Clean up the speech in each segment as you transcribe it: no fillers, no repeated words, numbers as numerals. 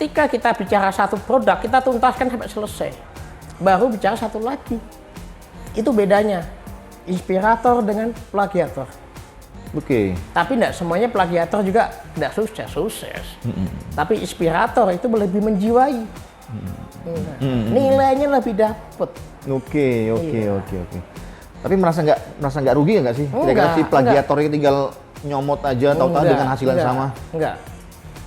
ketika kita bicara satu produk, kita tuntaskan sampai selesai. Baru bicara satu lagi. Itu bedanya. Inspirator dengan plagiator. Oke. Tapi tidak semuanya plagiator juga tidak sukses. Tapi inspirator itu lebih menjiwai. Nilainya lebih dapet. Oke. Tapi merasa nggak rugi nggak sih? Ketika si plagiator itu tinggal nyomot aja, tahu-tahu dengan hasil yang sama. Enggak.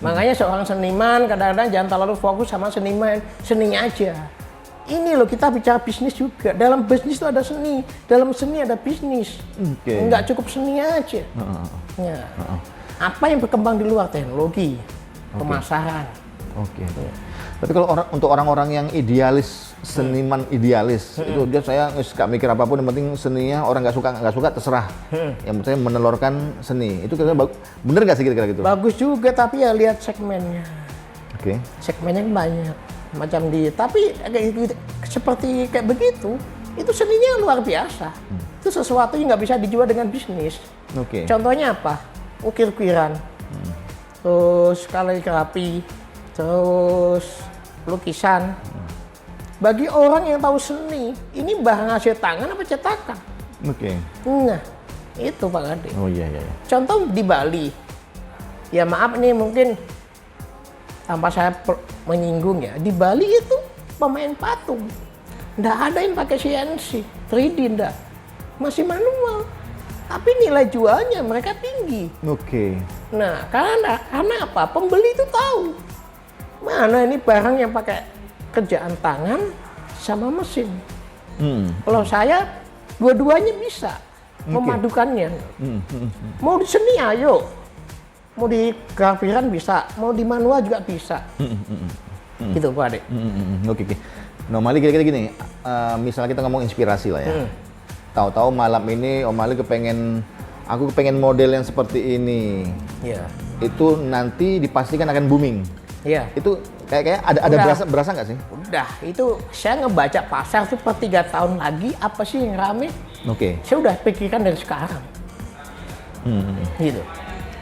Makanya seorang seniman kadang-kadang jangan terlalu fokus sama seninya aja. Ini loh, kita bicara bisnis juga. Dalam bisnis itu ada seni, dalam seni ada bisnis. Enggak cukup seni aja. Ya. Apa yang berkembang di luar, teknologi, pemasaran. Oke. Tapi kalau untuk orang-orang yang idealis, seniman idealis, itu dia saya nggak mikir apapun, yang penting seninya orang nggak suka terserah. Yang penting menelurkan seni. Itu kira-kira bener nggak sih kira-kira gitu? Bagus juga, tapi ya lihat segmennya. Oke. Segmennya banyak. Macam tapi seperti kayak begitu, itu seninya luar biasa. Itu sesuatu yang nggak bisa dijual dengan bisnis. Oke. Contohnya apa? Ukir-ukiran, terus kaligrafi, terus lukisan. Bagi orang yang tahu seni, ini barang hasil tangan apa cetakan? Oke. Nah, itu Pak Gade. Oh iya. Contoh di Bali, ya maaf nih mungkin tanpa saya menyinggung ya, di Bali itu pemain patung, nggak ada yang pakai CNC, 3D nggak, masih manual. Tapi nilai jualnya mereka tinggi. Oke. Nah, karena apa? Pembeli itu tahu mana ini barang yang pakai kerjaan tangan sama mesin. Kalau saya dua-duanya bisa memadukannya. Mau di seni ayo, mau di grafiran bisa, mau di manual juga bisa. Gitu Pak Ade. Oke. Normally kira-kira gini, misalnya kita ngomong inspirasi lah ya. Tahu-tahu malam ini Om Ali aku kepengen model yang seperti ini. Iya. Itu nanti dipastikan akan booming. Iya. Itu kayak ada berasa nggak sih? Udah, itu saya ngebaca pasar tuh per 3 tahun lagi apa sih yang rame. Oke. Saya udah pikirkan dari sekarang. Gitu.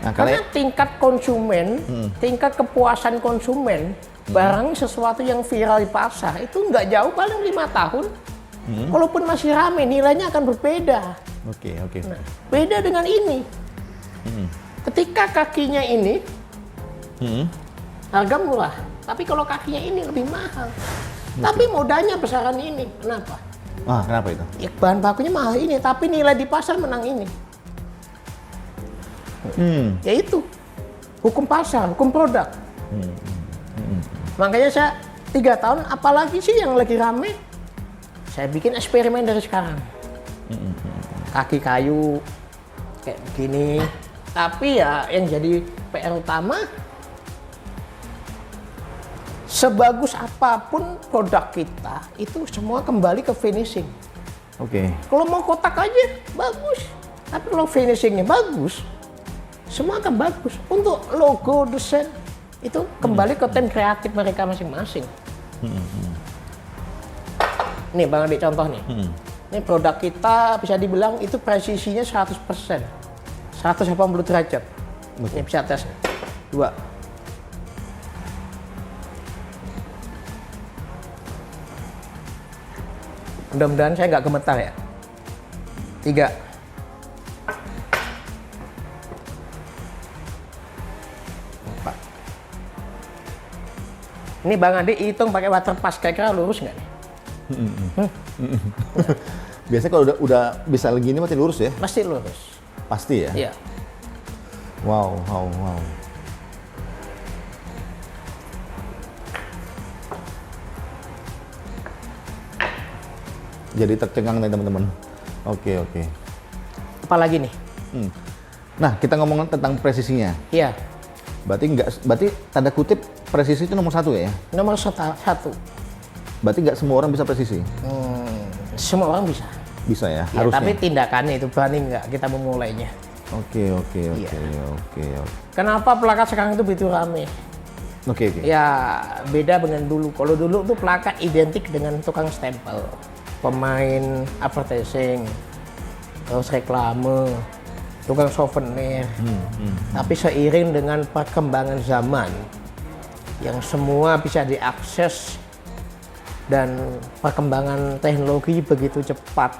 Nah, Karena tingkat konsumen, tingkat kepuasan konsumen, barang sesuatu yang viral di pasar itu nggak jauh, paling 5 tahun. Walaupun masih rame, nilainya akan berbeda. Oke. Nah, beda dengan ini. Ketika kakinya ini, harga murah. Tapi kalau kakinya ini lebih mahal. Tapi modalnya besaran ini. Kenapa? Kenapa itu? Ya, bahan bakunya mahal ini, tapi nilai di pasar menang ini. Yaitu hukum pasar, hukum produk. Makanya saya 3 tahun, apalagi sih yang lagi rame, saya bikin eksperimen dari sekarang. Kaki kayu kayak begini. Tapi ya yang jadi PR utama, sebagus apapun produk kita, itu semua kembali ke finishing. Oke. Kalau mau kotak aja, bagus. Tapi kalau finishingnya bagus, semua akan bagus. Untuk logo, desain, itu kembali ke tim kreatif mereka masing-masing. Nih Bang Ade, contoh nih. Ini produk kita bisa dibilang itu presisinya 100%. 180 derajat. Ini bisa tes. 2. Mudah-mudahan saya nggak gemetar ya. 3. Ini Bang Ade hitung pakai water pass, kira-kira lurus nggak nih? Biasanya kalau udah bisa begini masih lurus ya? Pasti lurus. Pasti ya? Iya. Wow. Jadi tercengang nih teman-teman. Oke. Apalagi nih? Nah, kita ngomongin tentang presisinya. Iya. Berarti tanda kutip presisi itu nomor 1 ya? Nomor 1. Berarti nggak semua orang bisa presisi? Semua orang bisa. Bisa ya, Ya, harusnya. tapi tindakannya itu berani nggak kita memulainya. Oke. Kenapa plakat sekarang itu begitu rame? Oke. Ya beda dengan dulu. Kalau dulu tuh plakat identik dengan tukang stempel, pemain advertising, terus reklame, tukang souvenir. Tapi seiring dengan perkembangan zaman, yang semua bisa diakses dan perkembangan teknologi begitu cepat.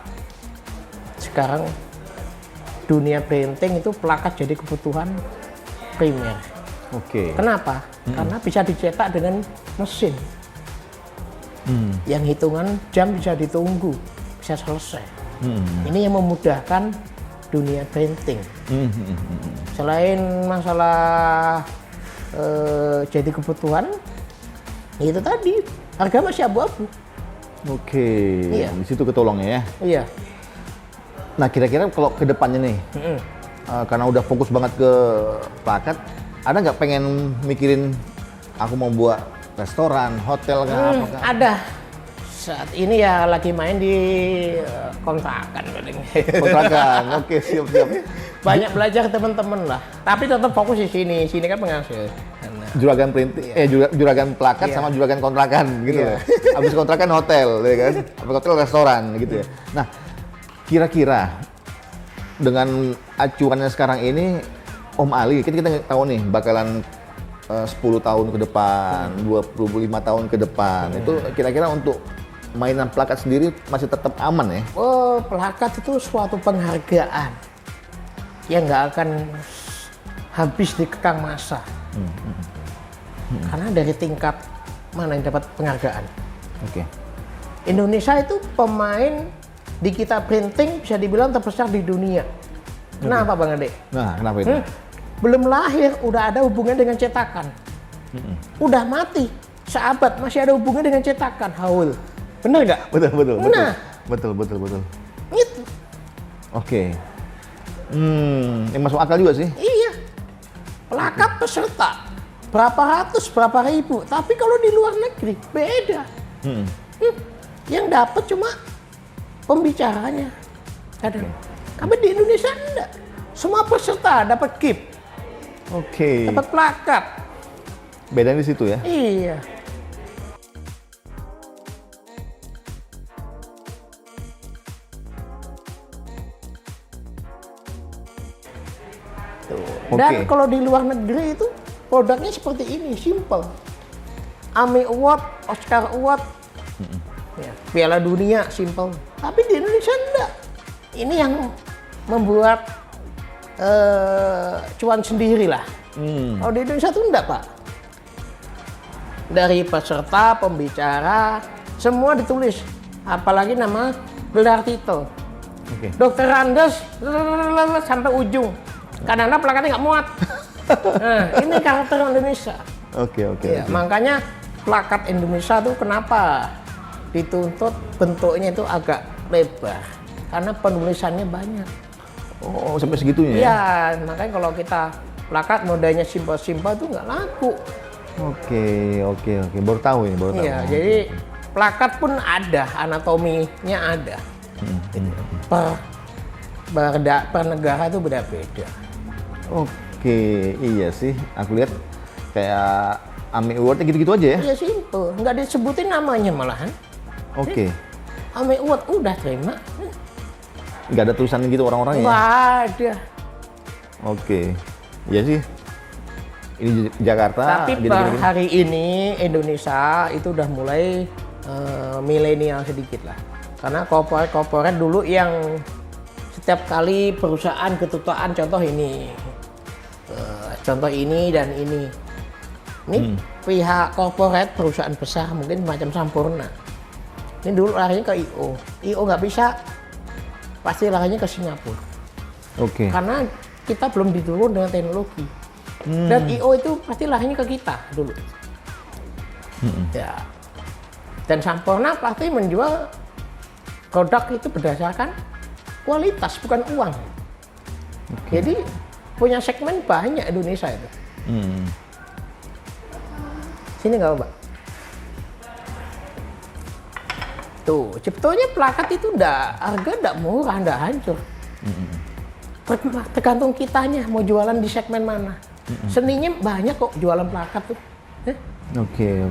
Sekarang dunia printing itu plakat jadi kebutuhan primer. Oke. Kenapa? Karena bisa dicetak dengan mesin. Yang hitungan jam bisa ditunggu, bisa selesai. Ini yang memudahkan dunia printing. Selain masalah jadi kebutuhan, itu tadi harga masih abu-abu. Oke. Iya. Di situ ketolongnya ya. Iya. Nah, kira-kira kalau ke depannya nih, karena udah fokus banget ke plakat, ada nggak pengen mikirin aku mau buat restoran, hotel kah? Apakah? Ada. Saat ini ya lagi main di kontrakan paling. Kontrakan. Oke, siap-siap. Banyak belajar teman-teman lah. Tapi tetap fokus di sini. Sini kan penghasil. Karena Juragan printing, juragan plakat sama juragan kontrakan gitu ya. Habis kontrakan hotel, ya kan? Habis hotel restoran gitu ya. Nah, kira-kira dengan acuannya sekarang ini, Om Ali, kita tahu nih bakalan 10 tahun ke depan, 25 tahun ke depan. Itu kira-kira untuk mainan plakat sendiri masih tetap aman ya? oh, plakat itu suatu penghargaan yang nggak akan habis dikekang masa. Karena dari tingkat mana yang dapat penghargaan. Oke. Indonesia itu pemain digital printing bisa dibilang terbesar di dunia. Kenapa Bang Ade? Nah, kenapa itu? Belum lahir udah ada hubungan dengan cetakan. Udah mati, seabad masih ada hubungan dengan cetakan. Haul. Bener nggak? Betul. Nah. Betul. Itu. Oke. Yang masuk akal juga sih. Iya. Plakat peserta. Berapa ratus, berapa ribu. Tapi kalau di luar negeri, beda. Yang dapat cuma pembicaranya. Kadang. Tapi di Indonesia enggak. Semua peserta dapat gift. Oke. Dapat plakat. Bedanya di situ ya? Iya. Dan kalau di luar negeri itu produknya seperti ini, simple. AMI Award, Oscar Award, ya, Piala Dunia, simple. Tapi di Indonesia enggak. Ini yang membuat cuan sendiri lah. Kalau di Indonesia itu enggak, Pak. Dari peserta, pembicara, semua ditulis. Apalagi nama gelar titel. Dokter Andes sampai ujung. Kadang-kadang plakatnya nggak muat. Nah, ini karakter Indonesia. Oke. Ya, makanya plakat Indonesia tuh kenapa dituntut bentuknya itu agak lebar? Karena penulisannya banyak. Oh, sampai segitunya ya? Iya, makanya kalau kita plakat modanya simpel-simpel tuh nggak laku. Oke. Baru tahu ini, baru tahu. Iya, jadi plakat pun ada, anatominya ada. Per negara itu beda-beda. Oke, iya sih. Aku lihat kayak AMI Award gitu-gitu aja ya? Iya, simple. Nggak disebutin namanya malahan. Oke. AMI Award udah terima. Nggak ada tulisan gitu orang-orangnya? Nggak ada. Oke. Iya sih. Ini Jakarta. Tapi per hari ini Indonesia itu udah mulai milenial sedikit lah. Karena korporat dulu yang setiap kali perusahaan ketutaan contoh ini dan ini pihak korporat perusahaan besar mungkin macam Sampurna ini dulu larinya ke IO nggak bisa, pasti larinya ke Singapura. Karena kita belum diturun dengan teknologi dan IO itu pasti larinya ke kita dulu. Ya, dan Sampurna pasti menjual produk itu berdasarkan kualitas bukan uang. Jadi punya segmen banyak Indonesia itu. Sini nggak Pak? Tuh, sebetulnya plakat itu harga nggak murah, nggak hancur. Tergantung kitanya mau jualan di segmen mana. Seninya banyak kok jualan plakat tuh. Oke.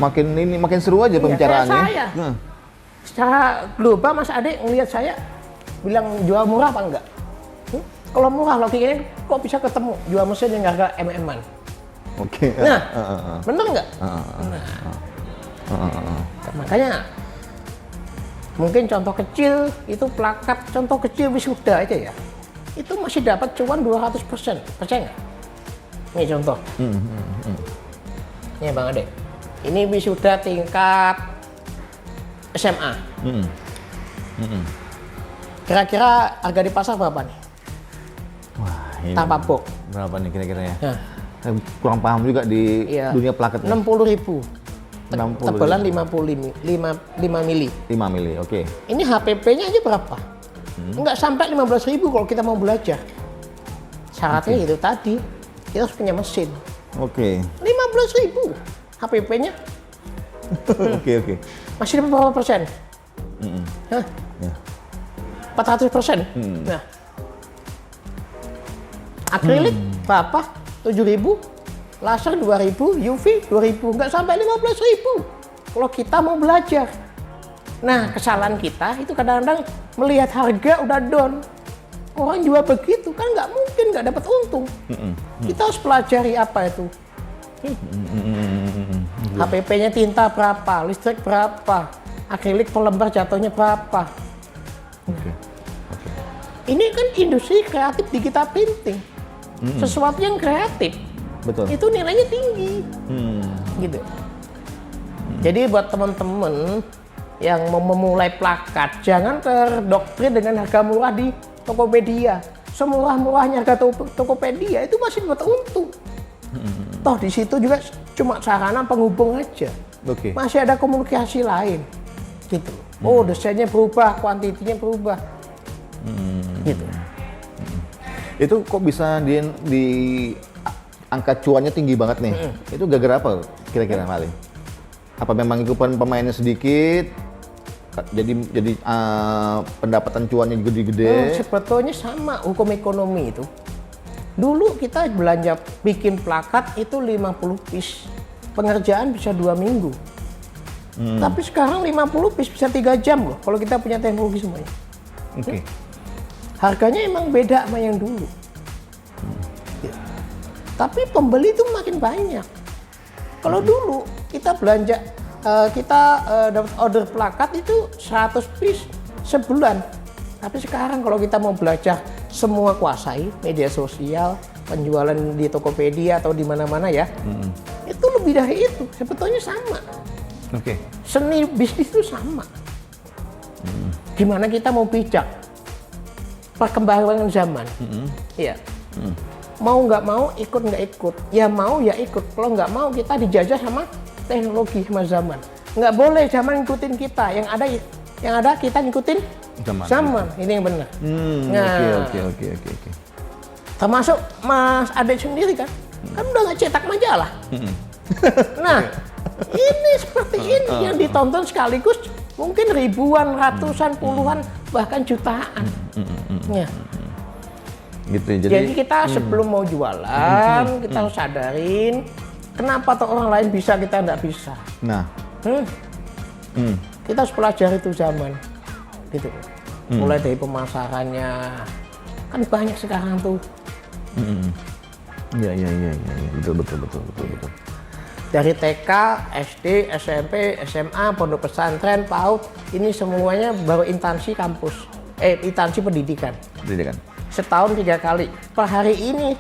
Makin seru aja pembicaraannya. Saya. Secara global Mas Ade ngelihat saya bilang jual murah apa enggak? Kalau murah logikanya kok bisa ketemu jual mesin yang harga MM-an. Oke. Nah, bener nggak? Makanya mungkin contoh kecil itu plakat, contoh kecil wisuda aja ya, itu masih dapat cuan 200%, percaya nggak? Ini contoh. Ini Bang Ade, ini wisuda tingkat SMA. Kira-kira harga di pasar berapa nih? Wah, ini Tanpa box. berapa nih kira-kira ya? Nah, Saya kurang paham juga di dunia plakat. 60.000. 60.000. Tebalan 5 mili. 5 mili, oke. Ini HPP-nya aja berapa? Nggak sampai 15.000 kalau kita mau belajar. Syaratnya itu tadi, kita harus punya mesin. Oke. 15.000 HPP-nya. Oke. Masih dapat berapa persen? Hah? Ya. 400%. Nah, akrilik berapa? 7.000, laser 2.000, UV 2.000, nggak sampai 15.000 kalau kita mau belajar. Nah, kesalahan kita itu kadang-kadang melihat harga udah down, orang jual begitu kan nggak mungkin nggak dapat untung. Kita harus pelajari apa itu. HPP-nya tinta berapa, listrik berapa, akrilik per lembar jatuhnya berapa. Ini kan industri kreatif digital printing, sesuatu yang kreatif. Betul. Itu nilainya tinggi, gitu. Jadi buat teman-teman yang mau memulai plakat, jangan terdoktrin dengan harga murah di Tokopedia. Semurah-murahnya harga Tokopedia itu masih dapat untung. Toh di situ juga cuma sarana penghubung aja. Masih ada komunikasi lain, gitu. Oh, desainnya berubah, kuantitinya berubah, gitu. Itu kok bisa di angka cuannya tinggi banget nih? Itu gara-gara apa kira-kira paling? Apa memang ikutan pemainnya sedikit, jadi pendapatan cuannya gede-gede? Sebetulnya sama hukum ekonomi itu. Dulu kita belanja bikin plakat itu 50 piece, pengerjaan bisa 2 minggu. Tapi sekarang 50 piece bisa 3 jam loh kalau kita punya teknologi semuanya. Harganya emang beda sama yang dulu. Tapi pembeli itu makin banyak. Kalau dulu kita belanja, dapat order plakat itu 100 piece sebulan. Tapi sekarang kalau kita mau belajar semua kuasai, media sosial, penjualan di Tokopedia atau di mana-mana ya, itu lebih dari itu. Sebetulnya sama. Seni bisnis itu sama. Gimana kita mau bijak perkembangan zaman? Iya. Mau nggak mau, ikut nggak ikut. Ya mau ya ikut. Kalau nggak mau kita dijajah sama teknologi sama zaman. Nggak boleh zaman ngikutin kita. Yang ada kita ngikutin zaman. Ini yang benar. Oke. Termasuk Mas Ade sendiri kan udah nggak cetak majalah. Nah, ini seperti ini yang ditonton sekaligus mungkin ribuan, ratusan, puluhan, bahkan jutaan. Gitu, jadi kita sebelum mau jualan kita harus sadarin kenapa tuh orang lain bisa kita nggak bisa. Nah, kita harus pelajari itu zaman, gitu. Mulai dari pemasarannya, kan banyak sekarang tuh. Iya, betul. Dari TK, SD, SMP, SMA, pondok pesantren, PAUD, ini semuanya baru instansi kampus, instansi pendidikan. Setahun 3 kali. Per hari ini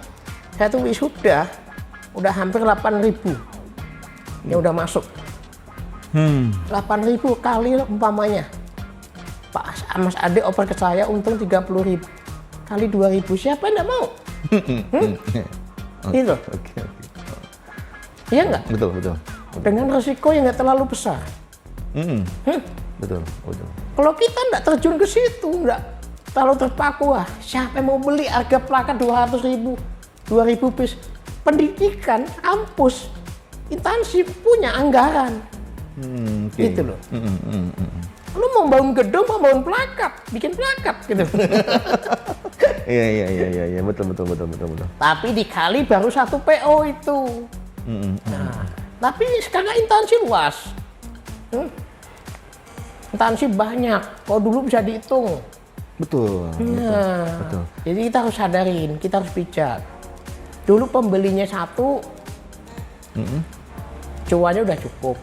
saya tuh wisuda udah hampir 8.000 yang udah masuk. 8.000 kali umpamanya Pak Mas Ade oper ke saya untung 30.000 kali 2.000, siapa yang nggak mau? Gitu. Iya nggak? Betul. Dengan resiko yang nggak terlalu besar. Betul. Kalau kita nggak terjun ke situ, nggak terlalu terpaku, siapa yang mau beli harga plakat 200.000, 2.000 piece? Pendidikan, kampus, instansi punya anggaran. Gitu loh. Lu mau bangun gedung, mau bangun plakat, bikin plakat gitu. Iya, betul. Tapi dikali baru 1 PO itu. Nah, tapi sekarang instansi luas. Instansi banyak, kalau dulu bisa dihitung. Betul. Jadi kita harus sadarin, kita harus bijak. Dulu pembelinya 1, cuannya udah cukup.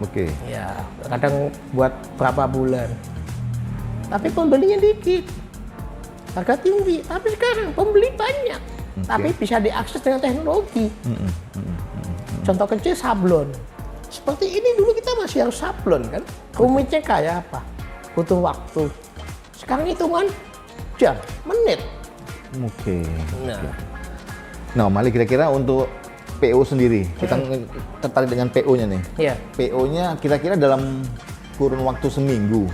Oke. Ya, kadang buat berapa bulan. Tapi pembelinya dikit. Harga tinggi. Tapi sekarang pembeli banyak. Tapi bisa diakses dengan teknologi. Contoh kecil sablon. Seperti ini dulu kita masih harus sablon kan. Rumitnya kayak apa? Butuh waktu. Sekarang hitungan jam, menit. Oke. Nah, Om Ali, kira-kira untuk PO sendiri, kita tertarik dengan PO-nya nih. Iya. PO-nya kira-kira dalam kurun waktu seminggu,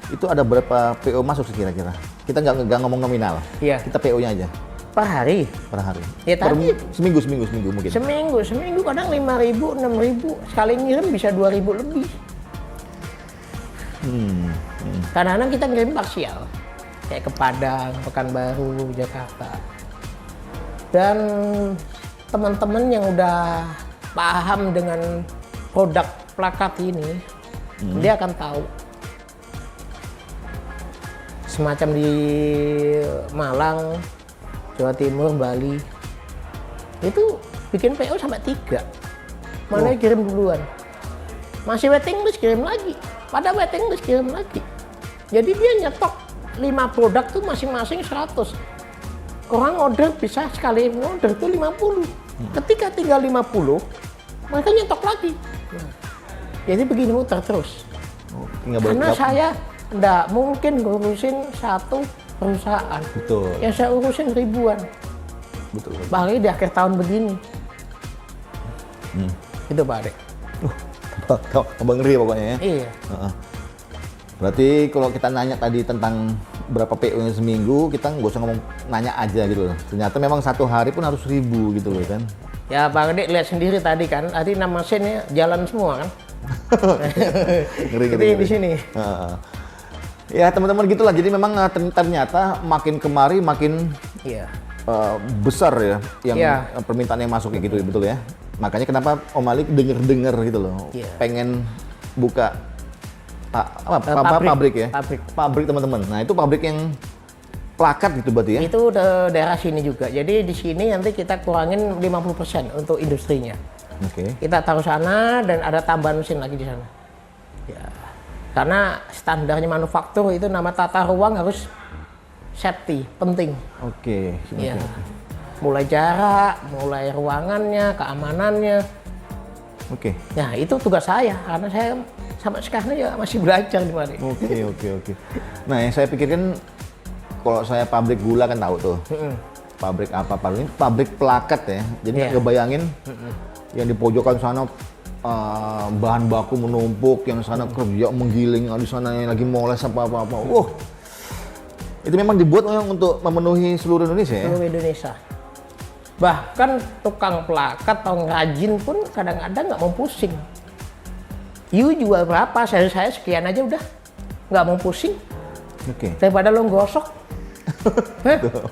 itu ada berapa PO masuk sih kira-kira? Kita nggak ngomong nominal, Iya. kita PO-nya aja Per hari. per hari. Ya tadi. Seminggu mungkin. Seminggu kadang 5.000, 6.000. Sekali ngirim bisa 2.000 lebih. Kadang-kadang kita ngirim parsial. Kayak ke Padang, Pekanbaru, Jakarta. Dan teman-teman yang udah paham dengan produk plakat ini, dia akan tahu. Semacam di Malang, Jawa Timur, Bali, itu bikin PO sampai 3. Mana kirim duluan. Masih waiting list, kirim lagi. Pada waiting list, kirim lagi. Jadi dia nyetok 5 produk tuh masing-masing 100. Orang order bisa sekali order tuh 50. Ketika tinggal 50, mereka nyetok lagi. Jadi begini muter terus. Karena saya nggak mungkin ngurusin satu perusahaan. Betul. Yang saya urusin ribuan. Betul. Apalagi di akhir tahun begini. Itu Pak Adek. Tambah ngeri ya pokoknya ya. Iya. Berarti kalau kita nanya tadi tentang berapa PO-nya seminggu, kita nggak usah ngomong nanya aja gitu loh. Ternyata memang satu hari pun harus 1.000 gitu loh kan. Ya Pak Adek lihat sendiri tadi kan, tadi 6 mesinnya jalan semua kan. Ngeri. Di sini. Ya teman-teman gitulah. Jadi memang ternyata makin kemari makin besar ya yang permintaan yang masuk kayak gitu, betul ya. Makanya kenapa Om Ali denger gitu loh, pengen buka pabrik ya. Pabrik teman-teman. Nah itu pabrik yang plakat gitu berarti ya? Itu daerah sini juga. Jadi di sini nanti kita kurangin 50% untuk industrinya. Oke. Kita taruh sana dan ada tambahan mesin lagi di sana. Ya. Karena standarnya manufaktur itu nama tata ruang harus safety, penting. Oke. Ya. Mulai jarak, mulai ruangannya, keamanannya. Oke. Nah itu tugas saya, karena saya sampai sekarang ya masih belajar di mana. Oke. Nah yang saya pikirkan, kalau saya pabrik gula kan tahu tuh. Pabrik apa, pabrik plakat ya. Jadi nggak kebayangin yang di pojokan sana bahan baku menumpuk, yang sana kerja menggiling, di sana yang lagi moles apa-apa. Wah, itu memang dibuat untuk memenuhi seluruh Indonesia ya? Seluruh Indonesia. Bahkan tukang plakat atau ngrajin pun kadang-kadang nggak mau pusing. You jual berapa, saya sekian aja udah. Nggak mau pusing. Oke. Daripada lo gosok.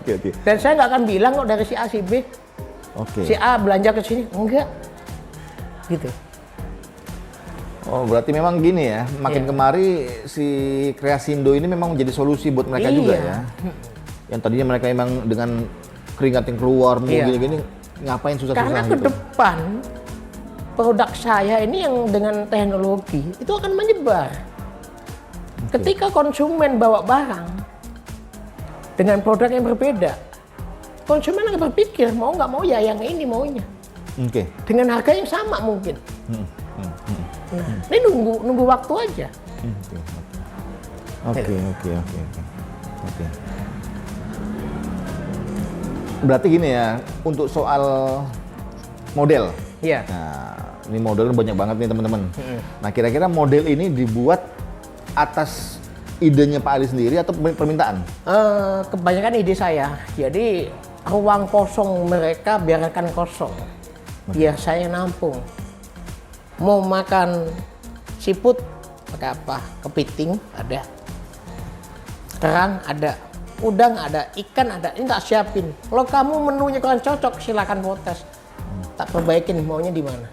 Oke. Dan saya nggak akan bilang kok dari si A, si B. Oke. Si A belanja ke sini, enggak. Gitu. Oh, berarti memang gini ya, makin kemari si Kreasindo ini memang menjadi solusi buat mereka juga ya. Yang tadinya mereka memang dengan keringat yang keluar, mau gini-gini, ngapain susah-susah gitu. Karena ke depan, produk saya ini yang dengan teknologi, itu akan menyebar. Ketika konsumen bawa barang dengan produk yang berbeda, konsumen akan berpikir, mau nggak mau ya yang ini maunya. Oke. Dengan harga yang sama mungkin. Nah, ini nunggu waktu aja. Oke. Berarti gini ya, untuk soal model. Iya. Nah, ini modelnya banyak banget nih teman-teman. Nah, kira-kira model ini dibuat atas idenya Pak Ali sendiri atau permintaan? Kebanyakan ide saya. Jadi ruang kosong mereka biarkan kosong. Biar saya nampung. Mau makan siput pakai apa? Kepiting ada, kerang ada, udang ada, ikan ada. Ini tak siapin. Kalau kamu menunya kurang cocok, silakan protes. Tak perbaikin maunya di mana.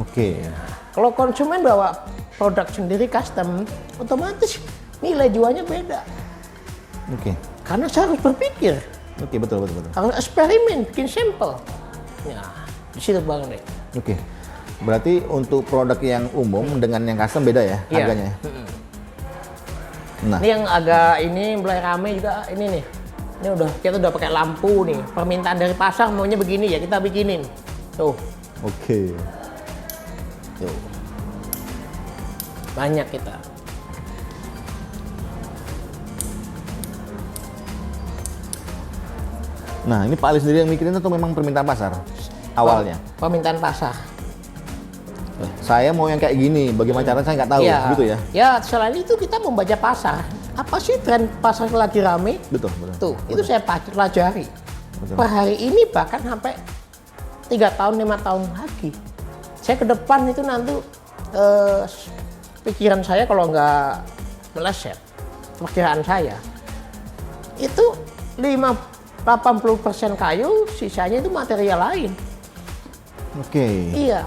Oke. Kalau konsumen bawa produk sendiri custom, otomatis nilai jualnya beda. Oke. Karena saya harus berpikir. Oke, betul. Harus eksperimen, bikin sampel. Ya, di situ Bang Dek. Oke. Berarti untuk produk yang umum dengan yang custom beda ya Iya. harganya? Nah, Ini yang agak ini mulai rame juga ini nih. Ini kita udah pakai lampu nih. Permintaan dari pasar maunya begini ya, kita bikinin. Tuh, oke. tuh. Banyak kita. Nah, ini Pak Ali sendiri yang mikirin atau memang permintaan pasar awalnya? Permintaan pasar. Saya mau yang kayak gini, bagaimana caranya saya nggak tahu, gitu ya? Ya, selain itu kita membaca pasar. Apa sih tren pasar lagi rame? Betul, betul. Tuh, itu saya pelajari. Betul. Per hari ini bahkan sampai 3 tahun, 5 tahun lagi. Saya ke depan itu nanti pikiran saya kalau nggak meleset, perkiraan saya, itu 80% kayu, sisanya itu material lain. Oke. Iya,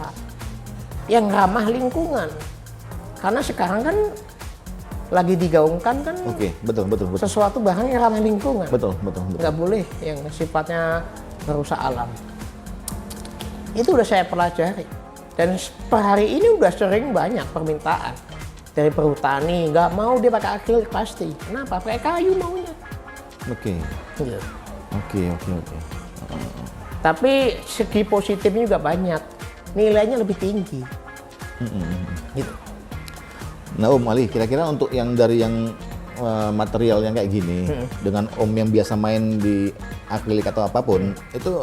yang ramah lingkungan. Karena sekarang kan lagi digaungkan kan Oke, betul. sesuatu bahan yang ramah lingkungan. Betul. Nggak boleh yang sifatnya merusak alam. Itu udah saya pelajari. Dan per hari ini udah sering banyak permintaan dari perhutani. Nggak mau dia pakai akrilik pasti. Kenapa? Pakai kayu maunya. Oke. Gitu. Oke. Tapi segi positifnya juga banyak. Nilainya lebih tinggi. Gitu. Nah Om Ali, kira-kira untuk yang dari yang material yang kayak gini, dengan Om yang biasa main di akrilik atau apapun, itu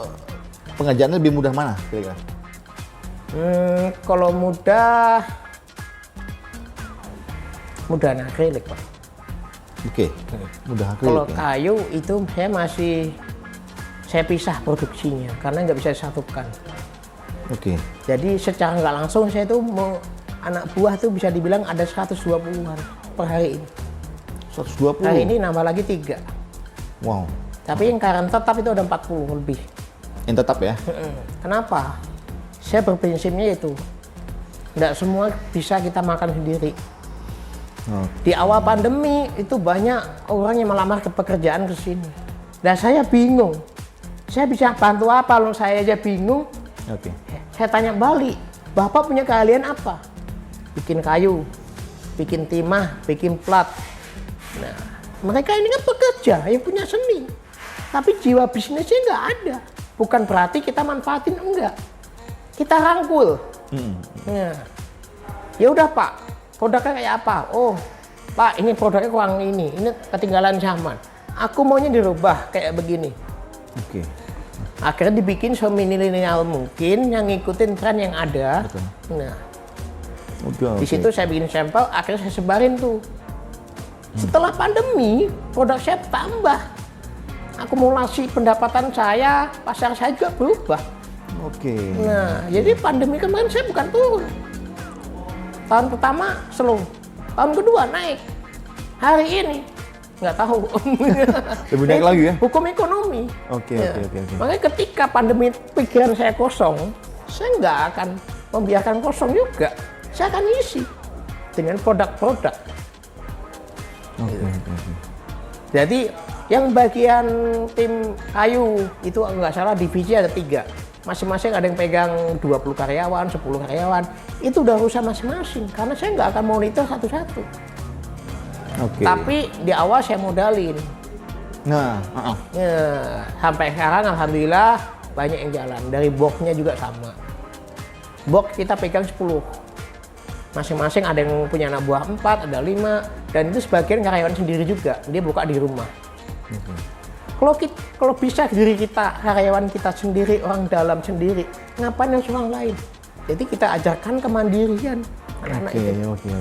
pengerjaannya lebih mudah mana kira-kira? Kalau mudah akrilik, Pak. Oke, mudah akrilik Kalau ya? kayu itu saya pisah produksinya karena nggak bisa disatukan. Oke, Jadi secara nggak langsung saya tuh mau anak buah tuh bisa dibilang ada 120-an per hari ini. 120? Hari ini nambah lagi 3. Wow, Tapi yang karang tetap itu ada 40 lebih. yang tetap ya? Kenapa? Saya berprinsipnya itu nggak semua bisa kita makan sendiri. Oh, Di awal pandemi itu banyak orang yang melamar ke pekerjaan ke sini. Dan saya bingung. Saya bisa bantu apa kalau saya aja bingung? Oke. Saya tanya balik, Bapak punya keahlian apa? Bikin kayu, bikin timah, bikin plat. Nah, mereka ini kan pekerja yang punya seni. Tapi jiwa bisnisnya nggak ada. Bukan berarti kita manfaatin, enggak. Kita rangkul. Ya udah Pak, produknya kayak apa? Oh, Pak, ini produknya kurang ini ketinggalan zaman. Aku maunya dirubah kayak begini. Oke. Akhirnya dibikin seminimal mungkin yang ngikutin tren yang ada. Betul. Nah, Udah, di oke. situ saya bikin sampel, akhirnya saya sebarin tuh. Setelah pandemi, produk saya tambah. Akumulasi pendapatan saya, pasar saya juga berubah. Oke. Nah, jadi pandemi kemarin saya bukan turun. Tahun pertama slow, tahun kedua naik. Hari ini nggak tahu. Lebih naik lagi ya? Hukum ekonomi. Oke. Makanya ketika pandemi pikiran saya kosong, saya nggak akan membiarkan kosong juga. Saya akan isi dengan produk-produk. Oke. Jadi yang bagian tim kayu itu nggak salah divisi ada 3. Masing-masing ada yang pegang 20 karyawan, 10 karyawan. Itu udah urusan masing-masing karena saya nggak akan monitor satu-satu. Oke. Tapi di awal saya modalin. Nah, Ya, sampai sekarang alhamdulillah banyak yang jalan. Dari boxnya juga sama. Box kita pegang 10. Masing-masing ada yang punya anak buah 4, ada 5. Dan itu sebagian karyawan sendiri juga. Dia buka di rumah. Kalau bisa diri kita, karyawan kita sendiri, orang dalam sendiri, ngapain yang orang lain? Jadi kita ajarkan kemandirian anak-anak itu. Oke.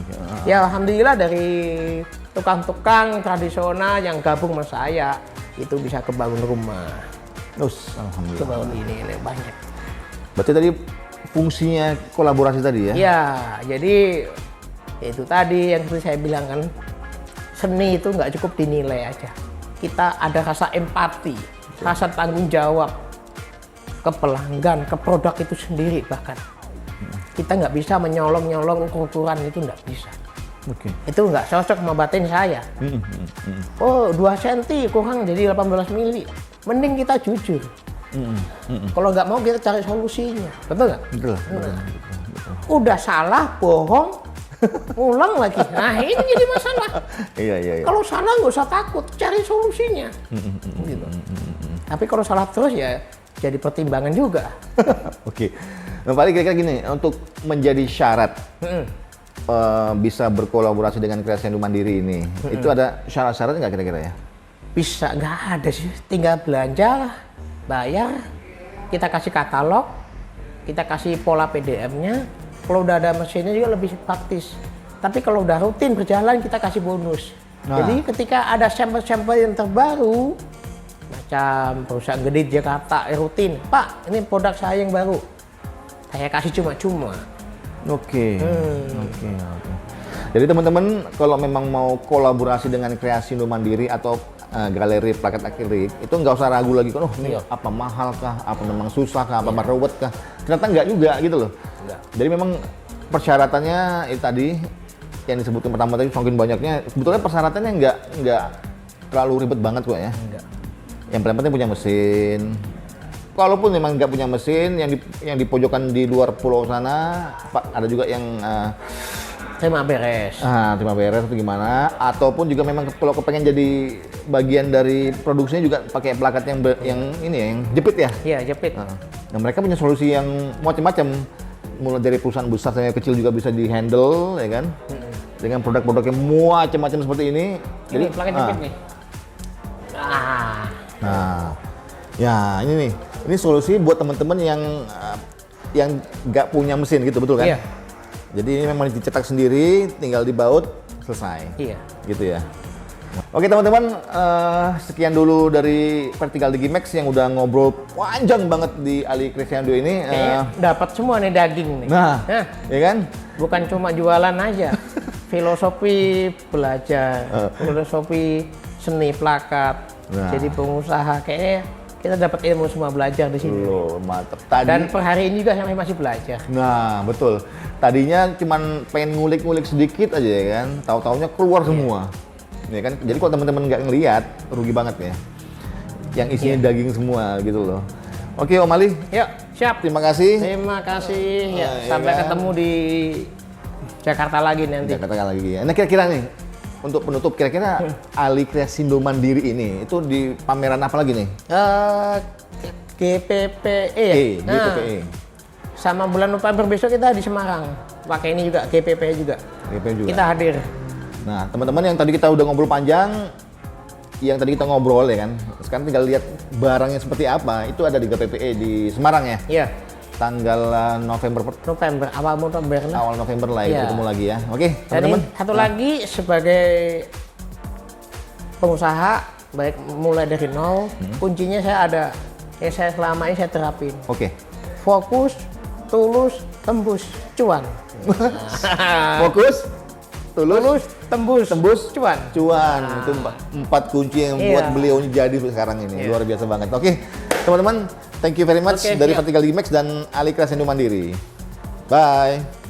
Ya alhamdulillah dari tukang-tukang tradisional yang gabung sama saya itu bisa kebangun rumah, Alhamdulillah. kebangun ini banyak. Berarti tadi fungsinya kolaborasi tadi ya? Ya jadi itu tadi yang seperti saya bilang kan, seni itu nggak cukup dinilai aja. Kita ada rasa empati, rasa tanggung jawab ke pelanggan, ke produk itu sendiri bahkan. Kita nggak bisa menyolong-nyolong ukuran itu nggak bisa. Oke. Itu nggak cocok sama batin saya. Oh 2 cm kurang jadi 18 mili. Mending kita jujur. Kalau nggak mau kita cari solusinya, betul nggak? Betul. Udah salah, bohong, ulang lagi. Nah ini jadi masalah. Iya. Kalau salah nggak usah takut, cari solusinya. Gitu. Tapi kalau salah terus ya jadi pertimbangan juga. Oke. Nah, paling kira-kira gini, untuk menjadi syarat bisa berkolaborasi dengan Kreasi Indo Mandiri ini, itu ada syarat-syaratnya nggak kira-kira ya? Bisa, nggak ada sih. Tinggal belanja, bayar, kita kasih katalog, kita kasih pola PDF-nya. Kalau udah ada mesinnya juga lebih praktis. Tapi kalau udah rutin berjalan, kita kasih bonus. Nah. Jadi ketika ada sampel-sampel yang terbaru, macam perusahaan gede di Jakarta rutin, Pak, ini produk saya yang baru, saya kasih cuma-cuma. Oke. Jadi teman-teman kalau memang mau kolaborasi dengan Kreasi Indo Mandiri atau galeri plaket akrilik, itu nggak usah ragu lagi kan, ini apa mahal kah, apa memang susah kah, apa meruwet kah? Ternyata nggak juga gitu loh. Enggak. Jadi memang persyaratannya itu tadi yang disebutkan pertama tadi semakin banyaknya, sebetulnya persyaratannya nggak terlalu ribet banget kok ya. Enggak. Yang paling penting punya mesin. Kalaupun memang nggak punya mesin, yang di pojokan di luar pulau sana, Pak, ada juga yang Terima beres. terima beres atau gimana, ataupun juga memang kalau kepengen jadi bagian dari produksinya juga pakai plakat yang ini ya, yang jepit ya. Iya, jepit. Nah, mereka punya solusi yang macam-macam, mulai dari perusahaan besar sampai kecil juga bisa di handle ya kan, dengan produk-produk yang macam-macam seperti ini. Jadi plakat jepit nih. Nah, ya ini nih, ini solusi buat teman-teman yang nggak punya mesin gitu, betul kan? Iya. Jadi ini memang dicetak sendiri, tinggal dibaut, selesai. Iya. Gitu ya. Oke teman-teman, sekian dulu dari Vertical Digimax yang udah ngobrol panjang banget di Ali Kristiando ini. Dapat semua nih daging nih. Nah, ya kan? Bukan cuma jualan aja. Filosofi belajar, filosofi seni plakat. Nah. Jadi pengusaha kayaknya kita dapat ilmu semua belajar di sini. Loh, mantep. Tadi, Dan per hari ini juga sampai masih belajar. nah, betul. Tadinya cuman pengen ngulik-ngulik sedikit aja ya kan, tahu-taunya keluar semua. Ya kan? Jadi kalau teman-teman nggak ngelihat, rugi banget ya. Yang isinya daging semua gitu loh. Oke, Om Ali. Yuk, siap. Terima kasih. Terima kasih. Ya, ya sampai kan? ketemu di Jakarta lagi nanti. Katakan lagi ya. Nah, kira-kira nih untuk penutup, kira-kira Ali Kreasi Indo Mandiri ini itu di pameran apa lagi nih? GPPE ya. GPPE. Sama bulan November besok kita di Semarang. Pakai ini juga GPPE juga. GPPE juga. Kita hadir. Nah, teman-teman yang tadi kita udah ngobrol panjang, yang tadi kita ngobrol ya kan, sekarang tinggal lihat barangnya seperti apa. Itu ada di GPPE di Semarang ya. Iya. Tanggal November, awal November. awal November lah Iya. ketemu lagi ya. Oke, Dan teman-teman. satu lagi sebagai pengusaha, baik mulai dari nol, kuncinya saya ada yang saya selama ini saya terapin. Oke. Fokus, tulus, tembus, cuan. Fokus, tulus, tembus, cuan. cuan. Itu empat kunci yang Iya. buat beliau ini jadi sekarang ini. Iya. Luar biasa banget. Oke, teman-teman, thank you very much Oke, dari siap. Vertical Digimax dan Ali Kreasi Indo Mandiri. Bye.